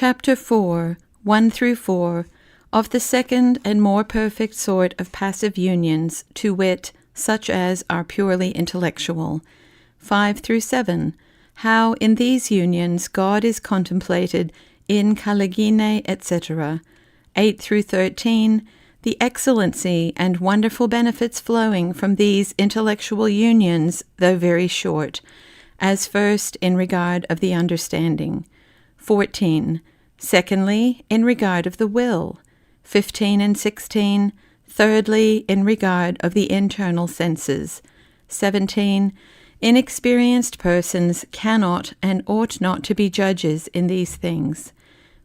Chapter 4, 1 through 4, of the second and more perfect sort of passive unions, to wit, such as are purely intellectual. 5 through 7, how in these unions God is contemplated in caligine, etc. 8 through 13, the excellency and wonderful benefits flowing from these intellectual unions, though very short, as first in regard of the understanding. 14. Secondly, in regard of the will. 15 and 16. Thirdly, in regard of the internal senses. 17. Inexperienced persons cannot and ought not to be judges in these things.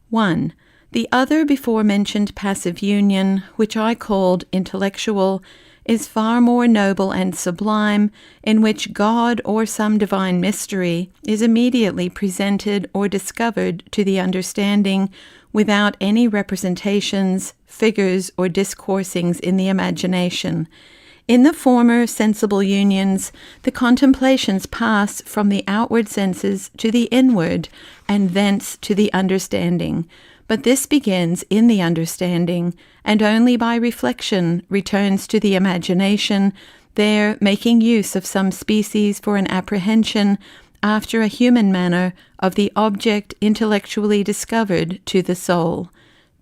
1. The other before-mentioned passive union, which I called intellectual, is far more noble and sublime, in which God or some divine mystery is immediately presented or discovered to the understanding without any representations, figures, or discoursings in the imagination. In the former sensible unions, the contemplations pass from the outward senses to the inward, and thence to the understanding. But this begins in the understanding, and only by reflection returns to the imagination, there making use of some species for an apprehension, after a human manner, of the object intellectually discovered to the soul.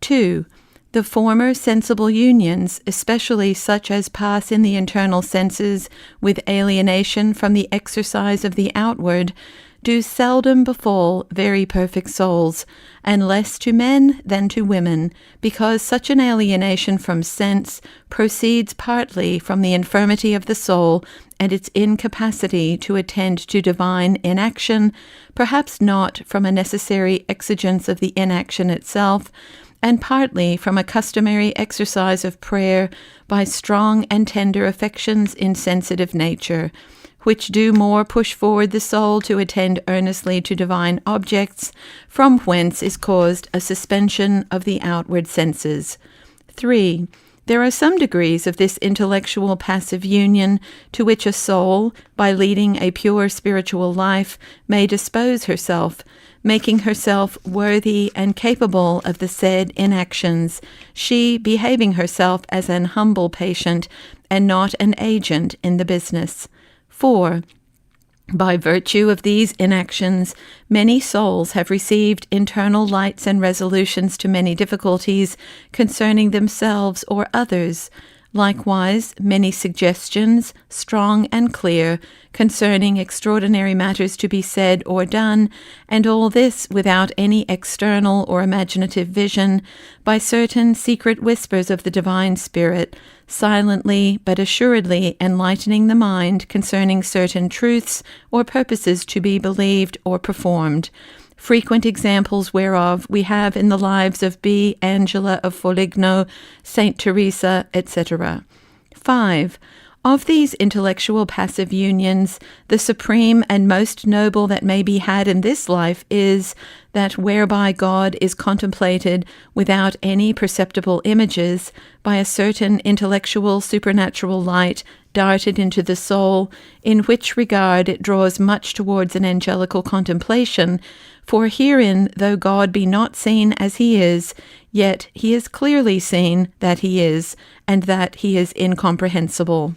2. The former sensible unions, especially such as pass in the internal senses with alienation from the exercise of the outward, do seldom befall very perfect souls, and less to men than to women, because such an alienation from sense proceeds partly from the infirmity of the soul and its incapacity to attend to divine inaction, perhaps not from a necessary exigence of the inaction itself, and partly from a customary exercise of prayer by strong and tender affections in sensitive nature, which do more push forward the soul to attend earnestly to divine objects, from whence is caused a suspension of the outward senses. 3. There are some degrees of this intellectual passive union to which a soul, by leading a pure spiritual life, may dispose herself, making herself worthy and capable of the said inactions, she behaving herself as an humble patient and not an agent in the business. 4. By virtue of these inactions, many souls have received internal lights and resolutions to many difficulties concerning themselves or others. Likewise, many suggestions, strong and clear, concerning extraordinary matters to be said or done, and all this without any external or imaginative vision, by certain secret whispers of the divine Spirit, silently but assuredly enlightening the mind concerning certain truths or purposes to be believed or performed. Frequent examples whereof we have in the lives of B. Angela of Foligno, Saint Teresa, etc. 5. Of these intellectual passive unions, the supreme and most noble that may be had in this life is that whereby God is contemplated without any perceptible images, by a certain intellectual supernatural light darted into the soul, in which regard it draws much towards an angelical contemplation, for herein, though God be not seen as he is, yet he is clearly seen that he is, and that he is incomprehensible.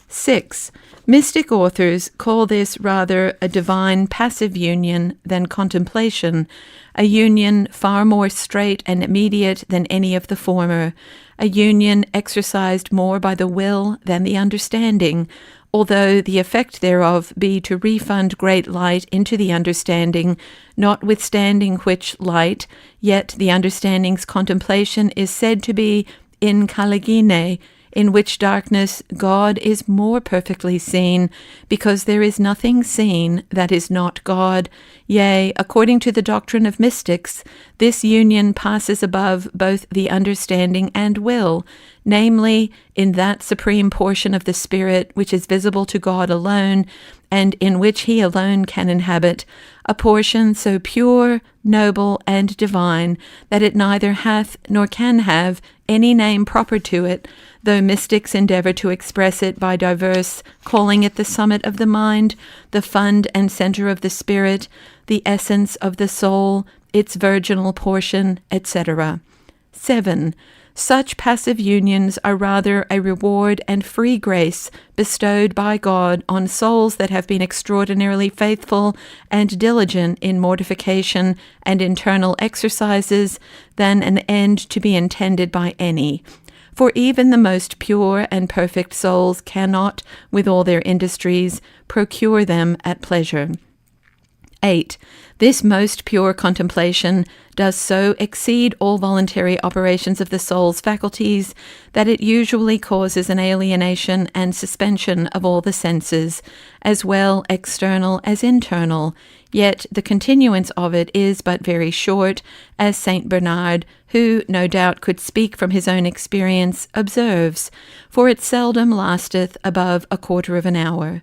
6. Mystic authors call this rather a divine passive union than contemplation, a union far more straight and immediate than any of the former, a union exercised more by the will than the understanding, although the effect thereof be to refund great light into the understanding, notwithstanding which light, yet the understanding's contemplation is said to be in caligine, in which darkness God is more perfectly seen, because there is nothing seen that is not God. Yea, according to the doctrine of mystics, this union passes above both the understanding and will, namely, in that supreme portion of the Spirit which is visible to God alone, and in which he alone can inhabit, a portion so pure, noble, and divine, that it neither hath nor can have any name proper to it, though mystics endeavor to express it by diverse, calling it the summit of the mind, the fund and center of the spirit, the essence of the soul, its virginal portion, etc. 7. Such passive unions are rather a reward and free grace bestowed by God on souls that have been extraordinarily faithful and diligent in mortification and internal exercises than an end to be intended by any. For even the most pure and perfect souls cannot, with all their industries, procure them at pleasure. 8. This most pure contemplation does so exceed all voluntary operations of the soul's faculties that it usually causes an alienation and suspension of all the senses, as well external as internal, yet the continuance of it is but very short, as St. Bernard, who no doubt could speak from his own experience, observes, for it seldom lasteth above a quarter of an hour.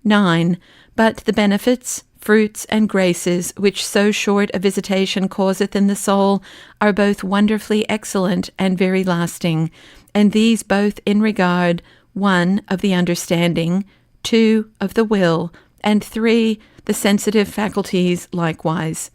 9. But the benefits, fruits, and graces which so short a visitation causeth in the soul are both wonderfully excellent and very lasting, and these both in regard, 1, of the understanding, 2, of the will, and 3, the sensitive faculties likewise.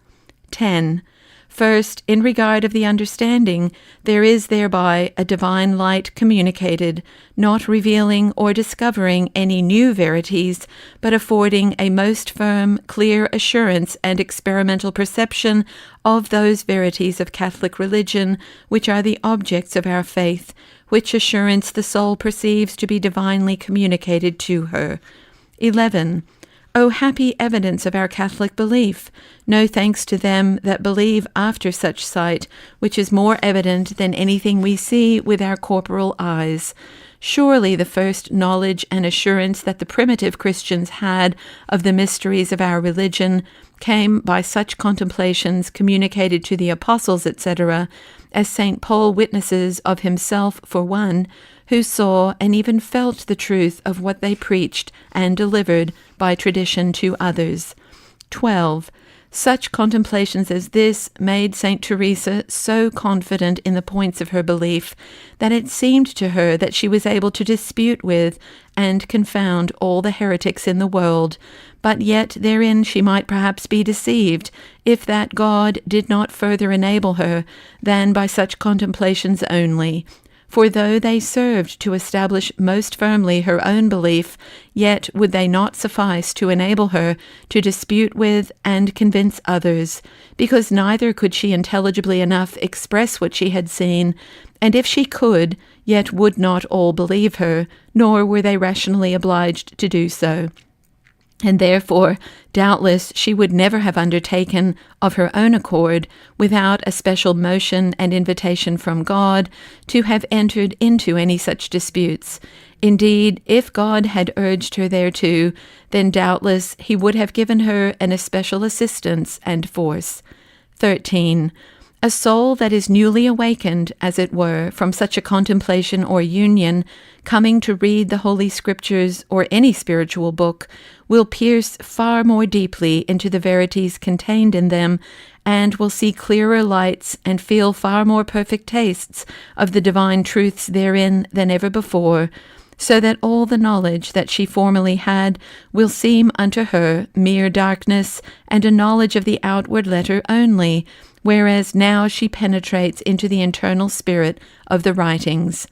10. First, in regard of the understanding, there is thereby a divine light communicated, not revealing or discovering any new verities, but affording a most firm, clear assurance and experimental perception of those verities of Catholic religion which are the objects of our faith, which assurance the soul perceives to be divinely communicated to her. 11. O happy evidence of our Catholic belief! No thanks to them that believe after such sight, which is more evident than anything we see with our corporal eyes. Surely the first knowledge and assurance that the primitive Christians had of the mysteries of our religion came by such contemplations communicated to the apostles, etc., as St. Paul witnesses of himself for one, who saw and even felt the truth of what they preached and delivered by tradition to others. 12. Such contemplations as this made St. Teresa so confident in the points of her belief that it seemed to her that she was able to dispute with and confound all the heretics in the world, but yet therein she might perhaps be deceived, if that God did not further enable her than by such contemplations only. For though they served to establish most firmly her own belief, yet would they not suffice to enable her to dispute with and convince others, because neither could she intelligibly enough express what she had seen, and if she could, yet would not all believe her, nor were they rationally obliged to do so. And therefore, doubtless, she would never have undertaken, of her own accord, without a special motion and invitation from God, to have entered into any such disputes. Indeed, if God had urged her thereto, then doubtless he would have given her an especial assistance and force. 13. A soul that is newly awakened, as it were, from such a contemplation or union, coming to read the Holy Scriptures or any spiritual book, will pierce far more deeply into the verities contained in them, and will see clearer lights and feel far more perfect tastes of the divine truths therein than ever before, so that all the knowledge that she formerly had will seem unto her mere darkness and a knowledge of the outward letter only, whereas now she penetrates into the internal spirit of the writings.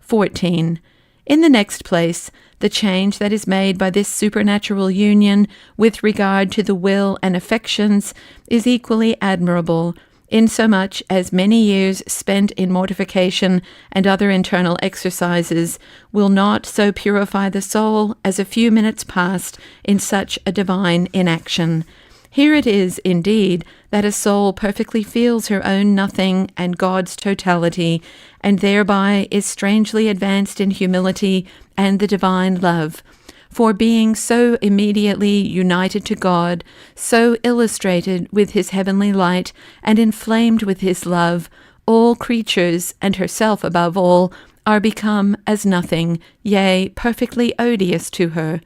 14. In the next place, the change that is made by this supernatural union with regard to the will and affections is equally admirable, insomuch as many years spent in mortification and other internal exercises will not so purify the soul as a few minutes passed in such a divine inaction. Here it is, indeed, that a soul perfectly feels her own nothing and God's totality, and thereby is strangely advanced in humility and the divine love. For being so immediately united to God, so illustrated with his heavenly light, and inflamed with his love, all creatures, and herself above all, are become as nothing, yea, perfectly odious to her.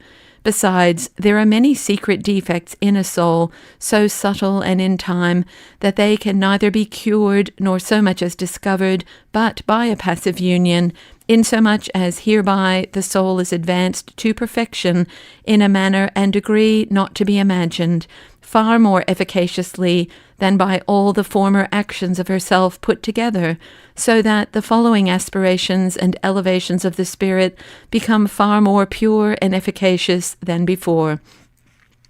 Besides, there are many secret defects in a soul, so subtle and in time, that they can neither be cured nor so much as discovered but by a passive union, insomuch as hereby the soul is advanced to perfection in a manner and degree not to be imagined, far more efficaciously than by all the former actions of herself put together, so that the following aspirations and elevations of the spirit become far more pure and efficacious than before.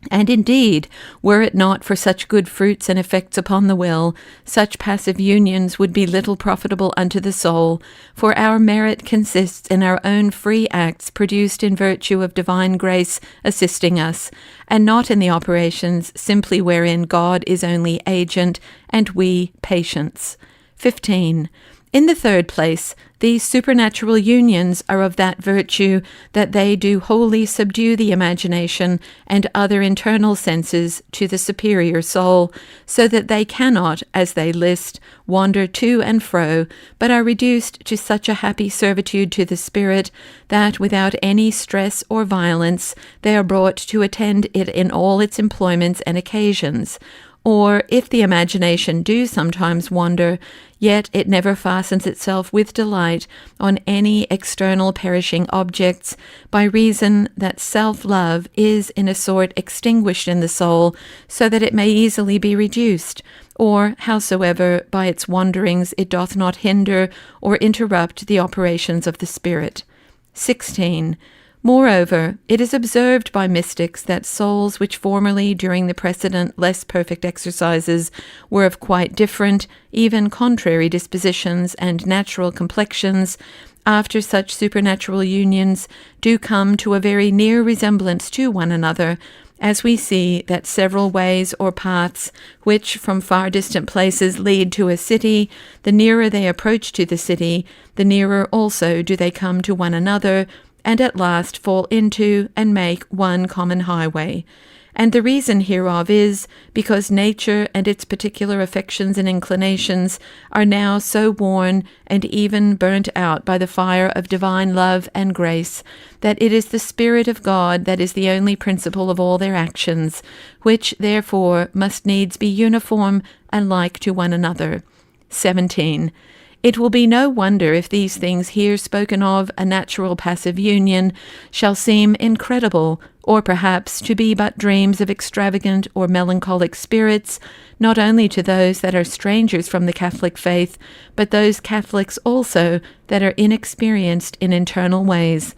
And indeed, were it not for such good fruits and effects upon the will, such passive unions would be little profitable unto the soul, for our merit consists in our own free acts produced in virtue of divine grace assisting us, and not in the operations simply wherein God is only agent, and we patients. 15. In the third place, these supernatural unions are of that virtue that they do wholly subdue the imagination and other internal senses to the superior soul, so that they cannot, as they list, wander to and fro, but are reduced to such a happy servitude to the spirit, that without any stress or violence they are brought to attend it in all its employments and occasions. Or, if the imagination do sometimes wander, yet it never fastens itself with delight on any external perishing objects, by reason that self-love is in a sort extinguished in the soul, so that it may easily be reduced, or howsoever by its wanderings it doth not hinder or interrupt the operations of the spirit. 16. Moreover, it is observed by mystics that souls which formerly during the precedent less perfect exercises were of quite different, even contrary dispositions and natural complexions, after such supernatural unions do come to a very near resemblance to one another, as we see that several ways or paths which from far distant places lead to a city, the nearer they approach to the city, the nearer also do they come to one another, and at last fall into and make one common highway. And the reason hereof is, because nature and its particular affections and inclinations are now so worn and even burnt out by the fire of divine love and grace, that it is the Spirit of God that is the only principle of all their actions, which therefore must needs be uniform and like to one another. 17. It will be no wonder if these things here spoken of, a natural passive union, shall seem incredible, or perhaps to be but dreams of extravagant or melancholic spirits, not only to those that are strangers from the Catholic faith, but those Catholics also that are inexperienced in internal ways.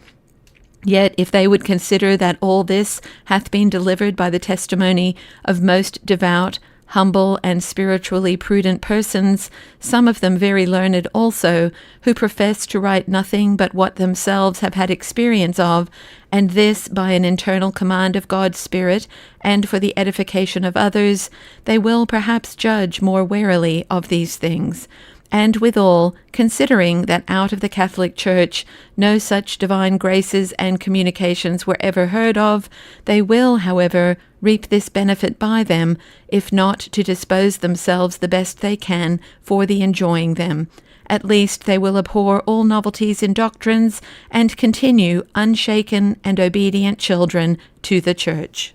Yet if they would consider that all this hath been delivered by the testimony of most devout, humble and spiritually prudent persons, some of them very learned also, who profess to write nothing but what themselves have had experience of, and this by an internal command of God's Spirit, and for the edification of others, they will perhaps judge more warily of these things. And withal, considering that out of the Catholic Church no such divine graces and communications were ever heard of, they will, however, reap this benefit by them, if not to dispose themselves the best they can for the enjoying them. At least they will abhor all novelties in doctrines, and continue unshaken and obedient children to the Church.